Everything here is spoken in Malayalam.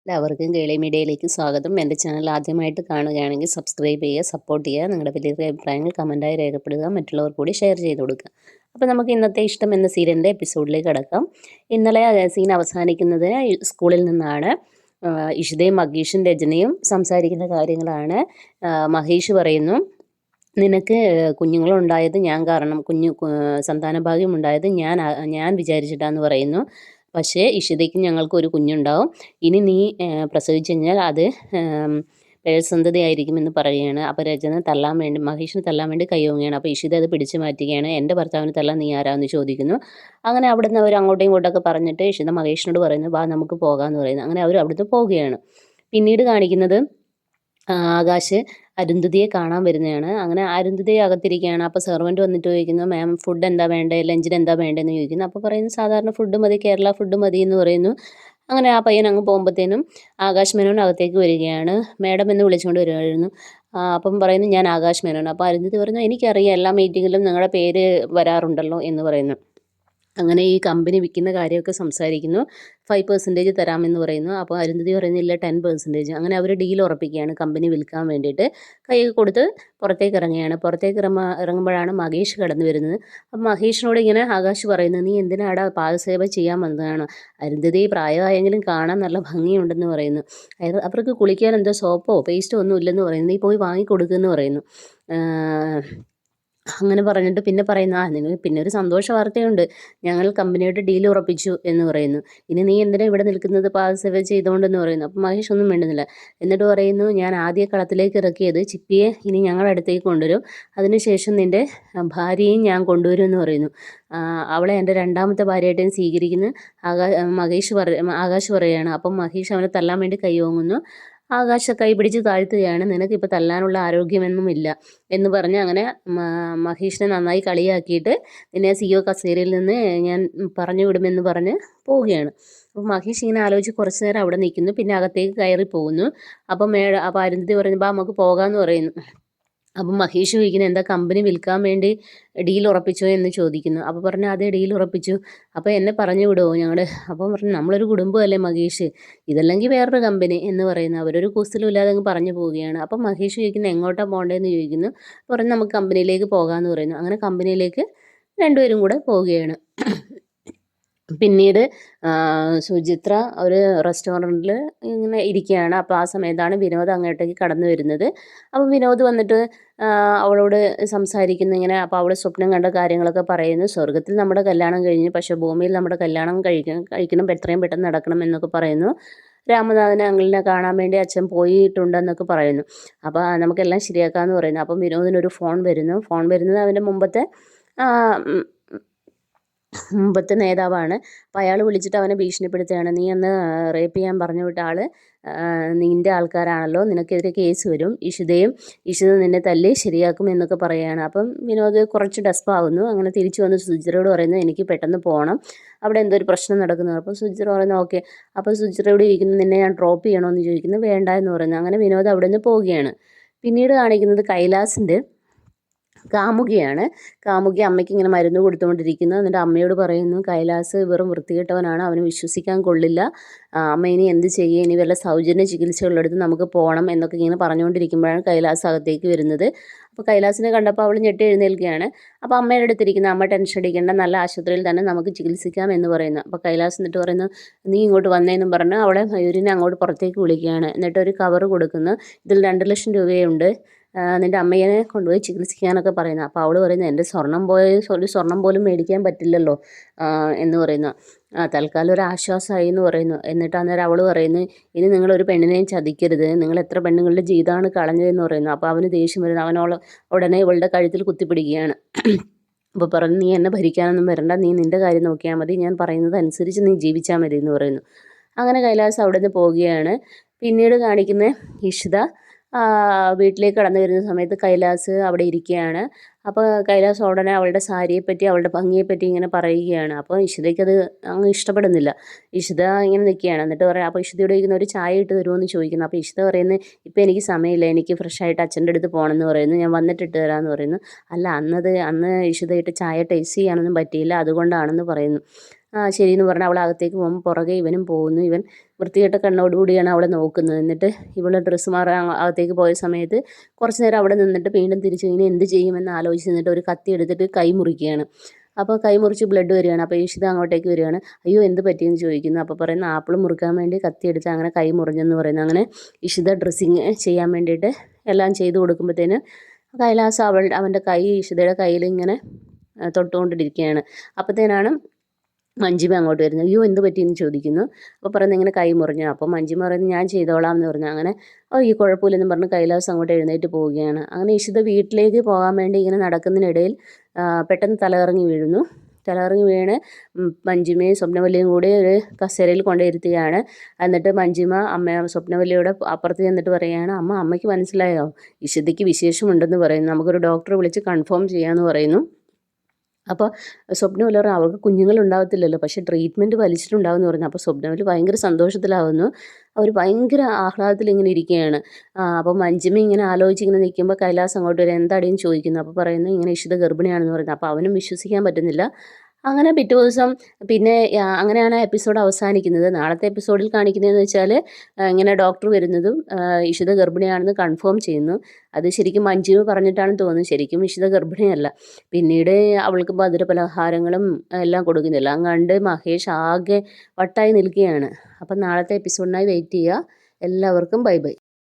എല്ലാവർക്കും കേളി മീഡിയയിലേക്ക് സ്വാഗതം. എൻ്റെ ചാനൽ ആദ്യമായിട്ട് കാണുകയാണെങ്കിൽ സബ്സ്ക്രൈബ് ചെയ്യുക, സപ്പോർട്ട് ചെയ്യുക. നിങ്ങളുടെ വലിയ അഭിപ്രായങ്ങൾ കമൻറ്റായി രേഖപ്പെടുക, മറ്റുള്ളവർ കൂടി ഷെയർ ചെയ്ത് കൊടുക്കുക. അപ്പോൾ നമുക്ക് ഇന്നത്തെ ഇഷ്ടം എന്ന സീരിയലിൻ്റെ എപ്പിസോഡിലേക്ക് കടക്കാം. ഇന്നലെ സീൻ അവസാനിക്കുന്നത് സ്കൂളിൽ നിന്നാണ്. ഇഷിതയും മഗീഷും രജനിയും സംസാരിക്കുന്ന കാര്യങ്ങളാണ്. മഹേഷ് പറയുന്നു, നിനക്ക് കുഞ്ഞുങ്ങളുണ്ടായത് ഞാൻ കാരണം, സന്താനഭാഗ്യം ഉണ്ടായത് ഞാൻ വിചാരിച്ചിട്ടാന്ന് പറയുന്നു. പക്ഷേ ഇഷിതയ്ക്ക് ഞങ്ങൾക്ക് ഒരു കുഞ്ഞുണ്ടാവും. ഇനി നീ പ്രസവിച്ചു കഴിഞ്ഞാൽ അത് പേഴ്സന്തതിയായിരിക്കുമെന്ന് പറയുകയാണ്. അപ്പോൾ മഹേഷിനെ തല്ലാൻ വേണ്ടി കൈ ഓങ്ങുകയാണ്. അപ്പോൾ ഇഷിത അത് പിടിച്ചു മാറ്റുകയാണ്. എൻ്റെ ഭർത്താവിന് തല്ലാൻ നീ ആരാന്ന് ചോദിക്കുന്നു. അങ്ങനെ അവിടുന്ന് അവർ അങ്ങോട്ടും ഇങ്ങോട്ടൊക്കെ പറഞ്ഞിട്ട് ഇഷിത മഹേഷിനോട് പറയുന്നു, വാ നമുക്ക് പോകാമെന്ന് പറയുന്നു. അങ്ങനെ അവർ അവിടുന്ന് പോവുകയാണ്. പിന്നീട് കാണിക്കുന്നത് ആകാശ് അരുന്ധതിയെ കാണാൻ വരുന്നതാണ്. അങ്ങനെ അരുന്ധതി അകത്തിരിക്കുകയാണ്. അപ്പോൾ സെർവൻറ്റ് വന്നിട്ട് ചോദിക്കുന്നു, മാം ഫുഡ് എന്താ വേണ്ടത്, ലഞ്ചിന് എന്താ വേണ്ടതെന്ന് ചോദിക്കുന്നു. അപ്പോൾ പറയുന്നു, സാധാരണ ഫുഡ് മതി, കേരള ഫുഡ് മതി എന്ന് പറയുന്നു. അങ്ങനെ ആ പയ്യൻ അങ്ങ് പോകുമ്പോഴത്തേനും ആകാശ് മേനോൻ അകത്തേക്ക് വരികയാണ്. മാഡം എന്ന് വിളിച്ചുകൊണ്ട് വരുമായിരുന്നു. അപ്പം പറയുന്നു, ഞാൻ ആകാശ് മേനോൻ. അപ്പോൾ അരുന്ധതി പറയുന്നു, എനിക്കറിയാം, എല്ലാ മീറ്റിങ്ങിലും നിങ്ങളുടെ പേര് വരാറുണ്ടല്ലോ എന്ന് പറയുന്നു. അങ്ങനെ ഈ കമ്പനി വിൽക്കുന്ന കാര്യമൊക്കെ സംസാരിക്കുന്നു. 5% തരാമെന്ന് പറയുന്നു. അപ്പോൾ അരുന്ധതി പറയുന്നില്ല, 10%. അങ്ങനെ അവർ ഡീൽ ഉറപ്പിക്കുകയാണ് കമ്പനി വിൽക്കാൻ വേണ്ടിയിട്ട്. കൈ കൊടുത്ത് പുറത്തേക്ക് ഇറങ്ങുകയാണ്. പുറത്തേക്ക് ഇറങ്ങുമ്പോഴാണ് മഹേഷ് കടന്നു വരുന്നത്. അപ്പം മഹേഷിനോട് ഇങ്ങനെ ആകാശ് പറയുന്നത്, നീ എന്തിനാടാ പാദസേവ ചെയ്യാൻ വന്നതാണ്? അരുന്ധതി പ്രായമായെങ്കിലും കാണാൻ നല്ല ഭംഗിയുണ്ടെന്ന് പറയുന്നു. അവർക്ക് കുളിക്കാൻ എന്തോ സോപ്പോ പേസ്റ്റോ ഒന്നും ഇല്ലെന്ന് പറയുന്നു. നീ പോയി വാങ്ങിക്കൊടുക്കുമെന്ന് പറയുന്നു. അങ്ങനെ പറഞ്ഞിട്ട് പിന്നെ പറയുന്നു, നിങ്ങൾ പിന്നെ ഒരു സന്തോഷ വാർത്തയുണ്ട്, ഞങ്ങൾ കമ്പനിയായിട്ട് ഡീൽ ഉറപ്പിച്ചു എന്ന് പറയുന്നു. ഇനി നീ എന്തിനാ ഇവിടെ നിൽക്കുന്നത് പാദസേവ ചെയ്തുകൊണ്ടെന്ന് പറയുന്നു. അപ്പം മഹേഷ് ഒന്നും വേണ്ടുന്നില്ല. എന്നിട്ട് പറയുന്നു, ഞാൻ ആദ്യ കളത്തിലേക്ക് ഇറക്കിയത് ചിപ്പിയെ ഇനി ഞങ്ങളുടെ അടുത്തേക്ക് കൊണ്ടുവരും, അതിനുശേഷം നിൻ്റെ ഭാര്യയും ഞാൻ കൊണ്ടുവരും എന്ന് പറയുന്നു. അവളെ എൻ്റെ രണ്ടാമത്തെ ഭാര്യയായിട്ട് ഞാൻ സ്വീകരിക്കുന്നു ആകാശ് പറയുകയാണ്. അപ്പം മഹേഷ് അവനെ തല്ലാൻ വേണ്ടി കൈ ഓങ്ങുന്നു. ആകാശ കൈ പിടിച്ച് താഴ്ത്തുകയാണ്. നിനക്കിപ്പോൾ തല്ലാനുള്ള ആരോഗ്യമൊന്നുമില്ല എന്ന് പറഞ്ഞ് അങ്ങനെ മഹേഷിനെ നന്നായി കളിയാക്കിയിട്ട് നിന്നെ CEO കസേരയിൽ നിന്ന് ഞാൻ പറഞ്ഞു വിടുമെന്ന് പറഞ്ഞ് പോവുകയാണ്. അപ്പോൾ മഹേഷ് ഇങ്ങനെ ആലോചിച്ച് കുറച്ച് നേരം അവിടെ നിൽക്കുന്നു. പിന്നെ അകത്തേക്ക് കയറി പോകുന്നു. അപ്പം അരുന്ധതി പറയുന്നു, ബാ നമുക്ക് പോകാമെന്ന് പറയുന്നു. അപ്പം മഹേഷ് ചോദിക്കുന്നു, എന്താ കമ്പനി വിൽക്കാൻ വേണ്ടി ഡീൽ ഉറപ്പിച്ചോ എന്ന് ചോദിക്കുന്നു. അപ്പോൾ പറഞ്ഞു, അതേ ഡീൽ ഉറപ്പിച്ചു. അപ്പോൾ എന്നെ പറഞ്ഞു വിടുമോ ഞങ്ങളുടെ? അപ്പം പറഞ്ഞു, നമ്മളൊരു കുടുംബമല്ലേ മഹേഷ്, ഇതല്ലെങ്കിൽ വേറൊരു കമ്പനി എന്ന് പറയുന്നു. അവരൊരു കൂസലും ഇല്ലാതെ അങ്ങ് പറഞ്ഞു പോവുകയാണ്. അപ്പം മഹേഷ് ചോദിക്കുന്നു, എങ്ങോട്ടാണ് പോകേണ്ടതെന്ന് ചോദിക്കുന്നു. പറഞ്ഞു, നമുക്ക് കമ്പനിയിലേക്ക് പോകാമെന്ന് പറയുന്നു. അങ്ങനെ കമ്പനിയിലേക്ക് രണ്ടുപേരും കൂടെ പോവുകയാണ്. പിന്നീട് സുചിത്ര ഒരു റെസ്റ്റോറൻറ്റിൽ ഇങ്ങനെ ഇരിക്കുകയാണ്. അപ്പോൾ ആ സമയത്താണ് വിനോദ് അങ്ങോട്ടേക്ക് കടന്നു വരുന്നത്. അപ്പോൾ വിനോദ് വന്നിട്ട് അവളോട് സംസാരിക്കുന്നു ഇങ്ങനെ. അപ്പോൾ അവൾ സ്വപ്നം കണ്ട കാര്യങ്ങളൊക്കെ പറയുന്നു. സ്വർഗത്തിൽ നമ്മുടെ കല്യാണം കഴിഞ്ഞു, പക്ഷേ ഭൂമിയിൽ നമ്മുടെ കല്യാണം കഴിക്കണം എത്രയും പെട്ടെന്ന് നടക്കണം എന്നൊക്കെ പറയുന്നു. രാമനാഥനെ അങ്കിളിനെ കാണാൻ വേണ്ടി അച്ഛൻ പോയിട്ടുണ്ടെന്നൊക്കെ പറയുന്നു. അപ്പോൾ നമുക്കെല്ലാം ശരിയാക്കാമെന്ന് പറയുന്നു. അപ്പം വിനോദിനൊരു ഫോൺ വരുന്നത് അവൻ്റെ മുമ്പത്തെ നേതാവാണ്. അപ്പോൾ അയാൾ വിളിച്ചിട്ട് അവനെ ഭീഷണിപ്പെടുത്തുകയാണ്, നീ അന്ന് റേപ്പ് ചെയ്യാൻ പറഞ്ഞു വിട്ട ആൾ നിൻ്റെ ആൾക്കാരാണല്ലോ, നിനക്കെതിരെ കേസ് വരും, ഇഷിത നിന്നെ തല്ലി ശരിയാക്കും എന്നൊക്കെ പറയുകയാണ്. അപ്പം വിനോദ് കുറച്ച് ഡെസ്പാകുന്നു. അങ്ങനെ തിരിച്ചു വന്ന് സുചിത്രയോട് പറയുന്നു, എനിക്ക് പെട്ടെന്ന് പോകണം, അവിടെ എന്തോ ഒരു പ്രശ്നം നടക്കുന്നു. അപ്പോൾ സുചിത്ര പറയുന്നു, ഓക്കെ. അപ്പോൾ സുചിത്രയോട് ഇരിക്കുന്നു, നിന്നെ ഞാൻ ഡ്രോപ്പ് ചെയ്യണമെന്ന് ചോദിക്കുന്നു. വേണ്ട എന്ന് പറയുന്നു. അങ്ങനെ വിനോദ് അവിടെ നിന്ന് പോവുകയാണ്. പിന്നീട് കാണിക്കുന്നത് കൈലാസിൻ്റെ കാമുകി അമ്മയ്ക്ക് ഇങ്ങനെ മരുന്ന് കൊടുത്തുകൊണ്ടിരിക്കുന്നു. എന്നിട്ട് അമ്മയോട് പറയുന്നു, കൈലാസ് വെറും വൃത്തികെട്ടവനാണ്, അവന് വിശ്വസിക്കാൻ കൊള്ളില്ല, അമ്മ ഇനി എന്ത് ചെയ്യുക, ഇനി വല്ല സൗജന്യ ചികിത്സകളുടെടുത്ത് നമുക്ക് പോകണം എന്നൊക്കെ ഇങ്ങനെ പറഞ്ഞുകൊണ്ടിരിക്കുമ്പോഴാണ് കൈലാസ് അകത്തേക്ക് വരുന്നത്. അപ്പോൾ കൈലാസിനെ കണ്ടപ്പോൾ അവൾ ഞെട്ടി എഴുന്നേൽക്കുകയാണ്. അപ്പോൾ അമ്മയുടെ അടുത്തിരിക്കുന്ന അമ്മ ടെൻഷൻ അടിക്കേണ്ട, നല്ല ആശുപത്രിയിൽ തന്നെ നമുക്ക് ചികിത്സിക്കാം എന്ന് പറയുന്നു. അപ്പോൾ കൈലാസ് എന്നിട്ട് പറയുന്നു, നീ ഇങ്ങോട്ട് വന്നേന്നും പറഞ്ഞ് അവളെ മയൂരിനെ അങ്ങോട്ട് പുറത്തേക്ക് വിളിക്കുകയാണ്. എന്നിട്ട് ഒരു കവർ കൊടുക്കുന്നു, ഇതിൽ 2 ലക്ഷം രൂപയുണ്ട്, നിൻ്റെ അമ്മയെ കൊണ്ടുപോയി ചികിത്സിക്കാനൊക്കെ പറയുന്നത്. അപ്പോൾ അവൾ പറയുന്നത്, എൻ്റെ ഒരു സ്വർണം പോലും മേടിക്കാൻ പറ്റില്ലല്ലോ എന്ന് പറയുന്നു. തൽക്കാലം ഒരു ആശ്വാസമായി എന്ന് പറയുന്നു. എന്നിട്ട് അന്നേരം അവൾ പറയുന്നു, ഇനി നിങ്ങളൊരു പെണ്ണിനെയും ചതിക്കരുത്, നിങ്ങൾ എത്ര പെണ്ണുങ്ങളുടെ ജീവിതമാണ് കളഞ്ഞതെന്ന് പറയുന്നു. അപ്പോൾ അവന് ദേഷ്യം വരുന്നു. അവനോട് ഉടനെ ഇവളുടെ കഴുത്തിൽ കുത്തിപ്പിടിക്കുകയാണ്. അപ്പോൾ പറഞ്ഞു, നീ എന്നെ ഭരിക്കാനൊന്നും വരണ്ട, നീ നിൻ്റെ കാര്യം നോക്കിയാൽ മതി, ഞാൻ പറയുന്നത് അനുസരിച്ച് നീ ജീവിച്ചാൽ മതി എന്ന് പറയുന്നു. അങ്ങനെ കൈലാസ് അവിടെ നിന്ന് പോവുകയാണ്. പിന്നീട് കാണിക്കുന്ന ഇഷിത വീട്ടിലേക്ക് കടന്നു വരുന്ന സമയത്ത് കൈലാസ് അവിടെ ഇരിക്കുകയാണ്. അപ്പോൾ കൈലാസ് ഉടനെ അവളുടെ സാരിയെപ്പറ്റി അവളുടെ ഭംഗിയെപ്പറ്റി ഇങ്ങനെ പറയുകയാണ്. അപ്പോൾ ഇഷിതയ്ക്കത് അങ്ങ് ഇഷ്ടപ്പെടുന്നില്ല. ഇഷിത ഇങ്ങനെ നിൽക്കുകയാണ്. എന്നിട്ട് പറയാം, അപ്പോൾ ഇഷിതയോട് ചോദിക്കുന്ന, ഒരു ചായ ഇട്ട് തരുമോ എന്ന് ചോദിക്കുന്നു. അപ്പോൾ ഇഷിത പറയുന്നത്, ഇപ്പോൾ എനിക്ക് സമയമില്ല, എനിക്ക് ഫ്രഷായിട്ട് അച്ഛൻ്റെ അടുത്ത് പോകണമെന്ന് പറയുന്നു, ഞാൻ വന്നിട്ട് ഇട്ട് തരാമെന്ന് പറയുന്നു. അല്ല, അന്ന് ഇഷിത ഇട്ട് ചായ ടേസ്റ്റ് ചെയ്യാനൊന്നും പറ്റിയില്ല, അതുകൊണ്ടാണെന്ന് പറയുന്നു. ശരിയെന്ന് പറഞ്ഞ് അവൾ അകത്തേക്ക് പോകുമ്പോൾ പുറകെ ഇവനും പോകുന്നു. ഇവൻ വൃത്തികെട്ട കണ്ണോടുകൂടിയാണ് അവളെ നോക്കുന്നത്. എന്നിട്ട് ഇവൾ ഡ്രസ്സ് മാറാൻ അകത്തേക്ക് പോയ സമയത്ത് കുറച്ച് നേരം അവിടെ നിന്നിട്ട് വീണ്ടും തിരിച്ച് ഇനി എന്ത് ചെയ്യുമെന്ന് ആലോചിച്ച് നിന്നിട്ട് ഒരു കത്തി എടുത്തിട്ട് കൈ മുറിക്കുകയാണ്. അപ്പോൾ കൈ മുറിച്ച് ബ്ലഡ് വരികയാണ്. അപ്പോൾ ഇഷിത അങ്ങോട്ടേക്ക് വരികയാണ്. അയ്യോ എന്ത് പറ്റിയെന്ന് ചോദിക്കുന്നു. അപ്പോൾ പറയുന്നു ആപ്പിൾ മുറിക്കാൻ വേണ്ടി കത്തി എടുത്ത് അങ്ങനെ കൈ മുറിഞ്ഞെന്ന് പറയുന്നു. അങ്ങനെ ഇഷിത ഡ്രസ്സിങ് ചെയ്യാൻ വേണ്ടിയിട്ട് എല്ലാം ചെയ്ത് കൊടുക്കുമ്പോഴത്തേന് കൈലാസ് അവൻ്റെ കൈ ഇഷിതയുടെ കയ്യിൽ ഇങ്ങനെ തൊട്ടുകൊണ്ടിരിക്കുകയാണ്. അപ്പോഴത്തേനാണ് മഞ്ജിമ അങ്ങോട്ട് വരുന്നത്. അയ്യോ എന്ത് പറ്റിയെന്ന് ചോദിക്കുന്നു. അപ്പോൾ പറയുന്നത് ഇങ്ങനെ കൈ മുറിഞ്ഞു. അപ്പോൾ മഞ്ജിമ പറയുന്നത് ഞാൻ ചെയ്തോളാം എന്ന് പറഞ്ഞു. അങ്ങനെ ഈ കുഴപ്പമില്ലെന്ന് പറഞ്ഞ് കൈലാസ് അങ്ങോട്ട് എഴുന്നേറ്റ് പോവുകയാണ്. അങ്ങനെ ഇഷിത വീട്ടിലേക്ക് പോകാൻ വേണ്ടി ഇങ്ങനെ നടക്കുന്നതിനിടയിൽ പെട്ടെന്ന് തലകറങ്ങി വീഴുന്നു. തലകറങ്ങി വീണ് മഞ്ജിമയും സ്വപ്നവല്ലിയും കൂടി ഒരു കസേരയിൽ കൊണ്ടിരുത്തുകയാണ്. എന്നിട്ട് മഞ്ജിമ സ്വപ്നവല്ലിയുടെ അപ്പുറത്ത് ചെന്നിട്ട് പറയുകയാണ്, അമ്മയ്ക്ക് മനസ്സിലായോ, ഇഷിതയ്ക്ക് വിശേഷമുണ്ടെന്ന് പറയുന്നു, നമുക്കൊരു ഡോക്ടറെ വിളിച്ച് കൺഫേം ചെയ്യാമെന്ന് പറയുന്നു. അപ്പോൾ സ്വപ്നവല്ലി പറഞ്ഞു അവൾക്ക് കുഞ്ഞുങ്ങളുണ്ടാവത്തില്ലല്ലോ, പക്ഷേ ട്രീറ്റ്മെൻറ്റ് വലിച്ചിട്ടുണ്ടാവുമെന്ന് പറഞ്ഞു. അപ്പോൾ സ്വപ്നവല്ലി ഭയങ്കര സന്തോഷത്തിലാവുന്നു. അവർ ഭയങ്കര ആഹ്ലാദത്തിൽ ഇങ്ങനെ ഇരിക്കുകയാണ്. അപ്പോൾ മഞ്ജിമ ഇങ്ങനെ ആലോചിച്ചിങ്ങനെ നിൽക്കുമ്പോൾ കൈലാസ് അങ്ങോട്ട് വരും. എന്താടിയെന്ന് ചോദിക്കുന്നു. അപ്പോൾ പറയുന്നു ഇങ്ങനെ ഇഷിത ഗർഭിണിയാണെന്ന് പറയുന്നത്. അപ്പോൾ അവനും വിശ്വസിക്കാൻ പറ്റുന്നില്ല. അങ്ങനെ പിറ്റേ ദിവസം പിന്നെ അങ്ങനെയാണ് എപ്പിസോഡ് അവസാനിക്കുന്നത്. നാളത്തെ എപ്പിസോഡിൽ കാണിക്കുന്നതെന്ന് വെച്ചാൽ ഇങ്ങനെ ഡോക്ടർ വരുന്നതും ഇഷിത ഗർഭിണിയാണെന്ന് കൺഫേം ചെയ്യുന്നു. അത് ശരിക്കും മഞ്ജു പറഞ്ഞിട്ടാണെന്ന് തോന്നുന്നു. ശരിക്കും ഇഷിത ഗർഭിണിയല്ല. പിന്നീട് അവൾക്ക് മധുര പലഹാരങ്ങളും എല്ലാം കൊടുക്കുന്നില്ല. എല്ലാം കണ്ട് മഹേഷ് ആകെ വട്ടായി നിൽക്കുകയാണ്. അപ്പം നാളത്തെ എപ്പിസോഡിനായി വെയിറ്റ് ചെയ്യുക. എല്ലാവർക്കും ബൈ ബൈ.